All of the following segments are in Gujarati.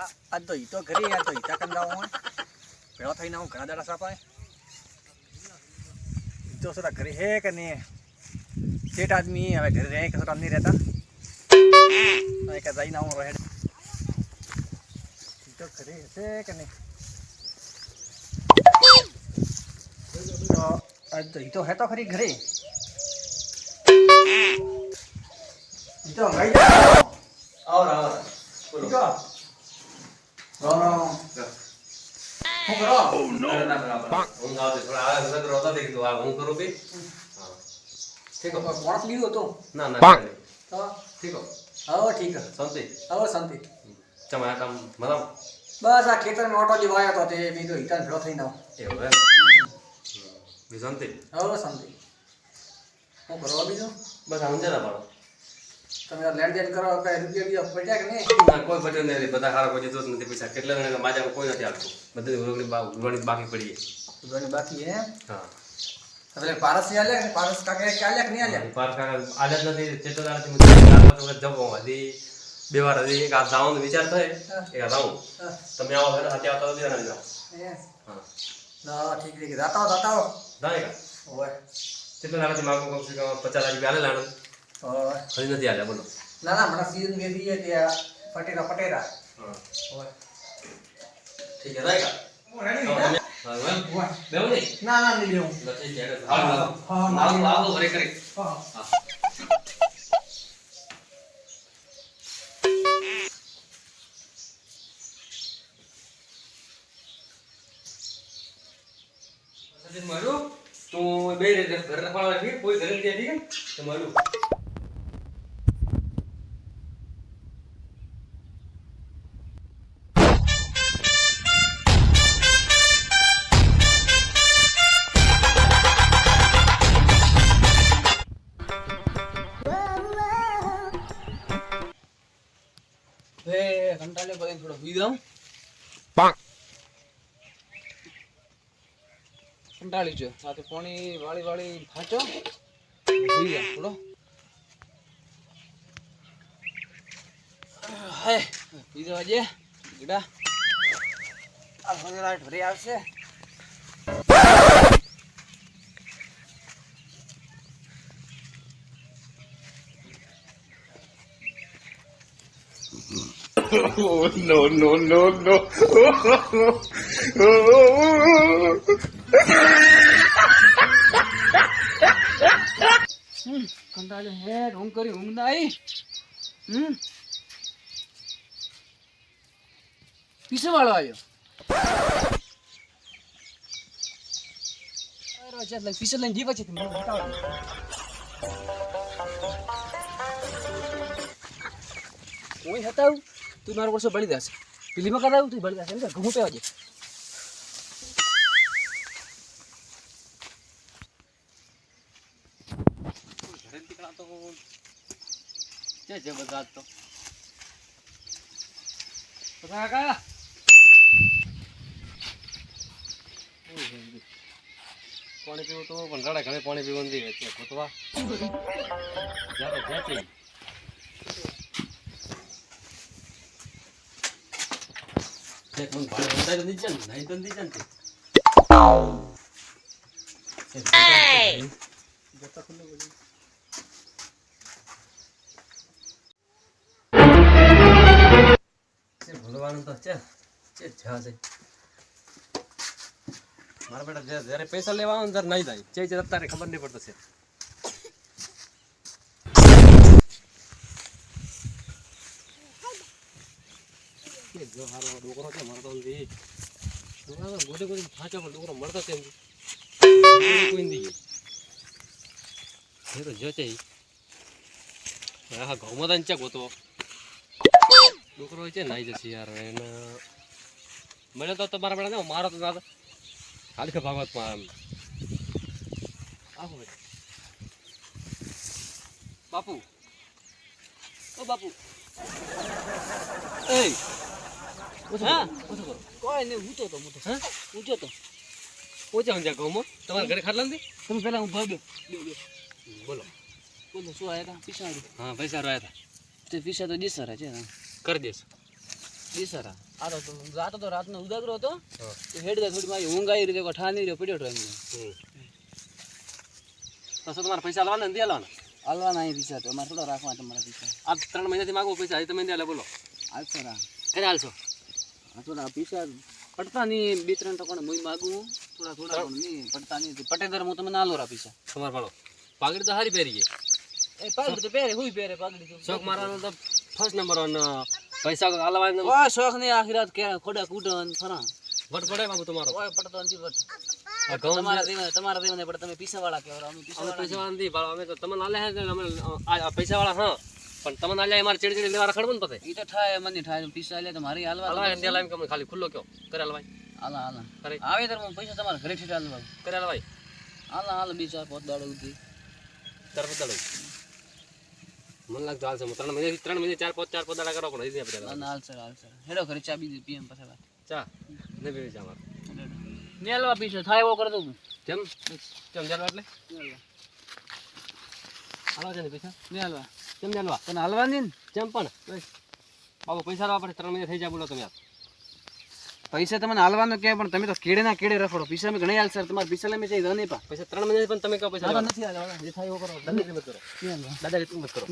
आज तो ईतो घरे यार तो ईता कंदा हूं पेड़ो थई ना हूं घना दाड़ा सापाए ईतो सोरा घरे है कि नहीं सेठ आदमी हवे घरे रहे कसो नहीं रहता तो एक जाई ना हूं रहे ईतो घरे है कि नहीं तो आज तो ईतो है तो खरी घरे ईतो भाई और बोलो राम હું કરો ના બરાબર હું આવતે થોડા આ વખત રોતા દેખી તો આ હું કરું બી હા ઠીક હો કોણ લીધો તો ના ના તો ઠીક હો હા ઠીક હે શાંતિ હા શાંતિ તમારા કામ મતલબ બસ આ ખેતરમાં ઓટો લીવાયો તો તે બીજો હિતાન ભેળો થઈ નાવ એવું હે બી શાંતિ હા શાંતિ હું કરવા બીજો બસ આ ઊંઝા ના પાડો તમે લેન્ડ દેન કરો કઈ રૂપિયા બીજા પડ્યા કે નહીં ના કોઈ પડ્યો નહીં બધા હારા કોઈ દીધો નથી પૈસા કેટલા જણા માજામાં કોઈ નથી આપતું બધી ઉગણી બાકી પડી છે ઉગણી બાકી હે હા એટલે પારસ આલે ને પારસ કાકા કે આલે કે નહીં આલે પારસ કાકા આલે નથી ચેતોદારથી મુજબ જવો હદી બે વાર હદી એક આ જાઉં વિચાર થાય એક આ જાઉં તમે આવો ઘરે હાથે આવતા તો ના જાઓ હા ના ઠીક ઠીક જાતા દાયકા ઓય ચેતોદારથી માગો કમ સે કમ 50,000 રૂપિયા આલે લાણો હજી નથી આલ્યા બોલો ના ના મને સીઝન કે દીએ ત્યાં પટેરા હા ઓય ઠીક હે દાયકા રેડી હા બેવ નહીં ના ના નહીં બેવ લખી છે હા લાવો ઘરે કરી હા હા સદિન મારું તું બે ઘરે રખવાળા રાખી કોઈ ઘરે નથી ઠીક છે મારું कंटाले बदन थोड़ा हुई जाऊं कंटाली जो साथे पानी वाली वाली भाचो हुई जा थोड़ो है हुई जा जे गड़ा आ होने लाइट भरी आवશે Oh, no, no, no, no. कंटाले है ढोंग करी ऊंघ ना आई पीछे वाला आयो अरे चल लग पीछे लाइन जीवा छे तुम बताओ कोई हटाऊ तू मारो वर्ष बड़ी दास पीली में कराऊ तू बड़ी दास ने घूम पे आजे घरे निकला तो जे बता तो पता का पानी पीवो तो भंडारा घरे पानी पीवन दी है कोतवा जाते मन भाड़े होता है नीचे नहीं तो नीचे जानते जता खुले बोली से भगवान तो चे जा से मारा बेटा जरे पैसा लेवा अंदर नहीं जाई चे जता रे खबर नहीं पड़ता से जो हारो डोकरो છે મરતો નથી ડોકરો ગોડે ગોડે ફાચો પણ ડોકરો મરતો કેમ કોઈ નહીં એ તો જોતે આ ગૌમદાન છે ગોતો ડોકરો છે નાઈ જશે યાર એને મને તો તમારા બેડા ને મારો તો ના ખાલી કે ભાગવત માં આવો બાપુ ઓ બાપુ એ હા ઓછો કરો કોઈ નહીં ઊંચો તો મોટો હા ઊંચો તો ઓછા ઊંચા કહું તમારા ઘરે ખાટલા નથી તમે પહેલા હું ભાગ્યો બોલો બોલો શું આવ્યા હતા પૈસા હા પૈસા આવ્યા હતા તે પૈસા તો દેસરા છે કરી દેશ બિચારા આ તો રાતનો ઉદાગરો હતો તો હેડ દે થોડી મારી ઊંઘ આવી રીતે ઠાની રહ્યો પડ્યો એમને તો શું તમારે પૈસા લાવવાના નથી લાવવાના હાલવાના અહીં પૈસા તો અમારે થોડા રાખવા તમારા પૈસા આ 3 મહિનાથી માગો પૈસા એ તમે નથી બોલો હાલશો રા ક્યારે હાલશો આ થોડા પૈસા પડતા નહીં 2-3 ટકા મુઈ માગું થોડા નહીં પડતા નહીં પટેદર હું તમને આલો રા પૈસા તમારે ભાડો પાઘડી તો હારી પહેરી છે એ પાઘડી તો પહેરે હુઈ પહેરે પાઘડી તો શોખ મારવાનો તો ફર્સ્ટ નંબર અને પૈસા હાલવાનો ઓય શોખ નહીં આખી રાત કે ખોડા કૂટન ફરા વટ પડે બાબુ તમારો ઓય પડતો નથી વટ આ ઘઉં તમારા દેવને પણ તમે પૈસા વાળા કહેવાય અમે પૈસા અમે પૈસા વાળા નથી ભાડો અમે તો તમને આલે હે અમે આ પૈસા વાળા હા પણ તમને આલે મારે ચીડી લેવા રખડવું ને પછી ઈ તો થાય મને થાય પૈસા આલે તો મારી હાલવા હાલવા ઇન્ડિયા લાઈન કમ ખાલી ખુલ્લો કયો કરે હાલવાય હાલા અરે આવે તો હું પૈસા તમારા ઘરે થી હાલવા કરે હાલવાય હાલા 2-4 દાડો ઉધી તરફ દડો મને લાગતો હાલશે 3 મહિને 4-5 દાડા કરો પણ હજી આપણે ના હાલ સર હેડો ઘરે ચા બી પીએમ પછી વાત ચા ને બેસી જા માર ને હાલવા પૈસા થાય એવો કરી દઉં કેમ જાલવા એટલે હાલવા છે ને પૈસા ને હાલવા કેમ જાલવા તને હાલવા નહીં કેમ પણ બાબુ પૈસા લાવવા પડે 3 મહિને થઈ જાય બોલો તમે યાર પૈસા તમને હાલવાનું કે પણ તમે તો કેડે ના કેડે રખડો પૈસા મેં ઘણા હાલ સર તમારા પૈસા લઈ જઈ નહીં પા પૈસા 3 મહિને પણ તમે કહો પૈસા હાલવા નથી હાલવા જે થાય એવો કરો દાદાગીરી મત કરો દાદાગીરી મત કરો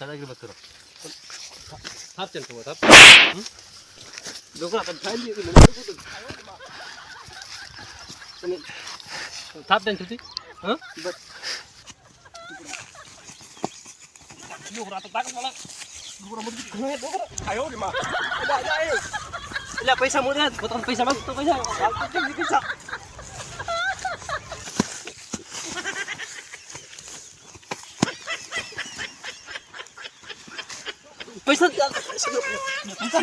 દાદાગીરી મત કરો થાપ ચલ તો થાપ લોકોના તો ખાઈ લે તમે થાપ ચલ તુતી હા બસ લોકોના તો તાકાત વાળા લોકોના મત ઘણા લોકોના આયો રે માં એટલે પૈસા મોડે પોતાના પૈસા માંગ તો પૈસા પૈસા પૈસા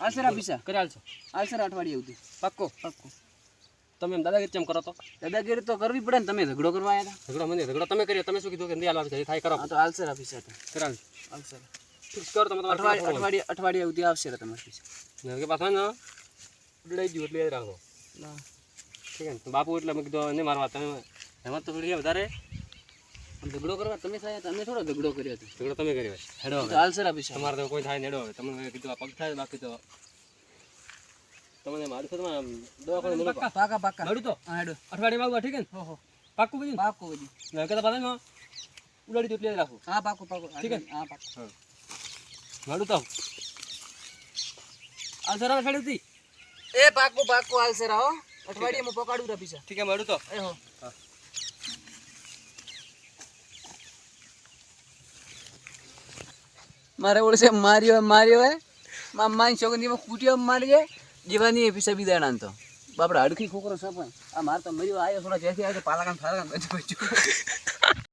આસરા પૈસા કરે હાલશો આસરા અઠવાડિયે આવતી પાક્કો તમે એમ દાદાગીરી કેમ કરો તો દાદાગીરી તો કરવી પડે ને તમે ઝઘડો કરવા આવ્યા ઝઘડો મને ઝઘડો તમે કર્યો તમે શું કીધું કે નહીં હાલવા થાય કરો હતા તો આલસરા પૈસા તો કરે હાલ આલસરા ફિક્સ કરો તમે તમારે અઠવાડિયે આવતી આવશે રે તમારા પૈસા કે પાછા ને ઉડાઈ ગયું એટલે યાદ રાખો ના ઠીક છે બાપુ એટલે મેં કીધું નહીં મારવા તમે એમાં તો થોડી વધારે ઝઘડો કરવા તમે થાય તમે થોડો ઝઘડો કર્યો હતો ઝઘડો તમે કર્યો હેડો તો આલસરા પૈસા તમારે તો કોઈ થાય નેડો હવે તમને કીધું આ પગ થાય બાકી તો તમને મારું તમે દવાખાને મળો પાકા પાકા મારું તો હા હેડો અઠવાડિયે બાબુ ઠીક છે ને હો પાક્કું બધું પાકો બધી કહેતા પાછા ઉડાડી તો એટલે જ રાખો હા પાકો પાકો ઠીક છે હા પાકો મારું તો આ જરા છેડતી એ પાકો પાકો આલસરા હો અઠવાડિયે હું પકાડું રે પૈસા ઠીક છે મારું તો એ હો મારે ઓળશે માર્યો હે મારી છોકરીમાં કૂટ્યો મારી જાય જીવાની પૈસા બીદાણા તો બાપડા હડકી ખોકરો સપાય આ માર તો મર્યો આવ્યો થોડા જ્યાંથી આવ્યો પાલાકાન ફાલાકાન બધું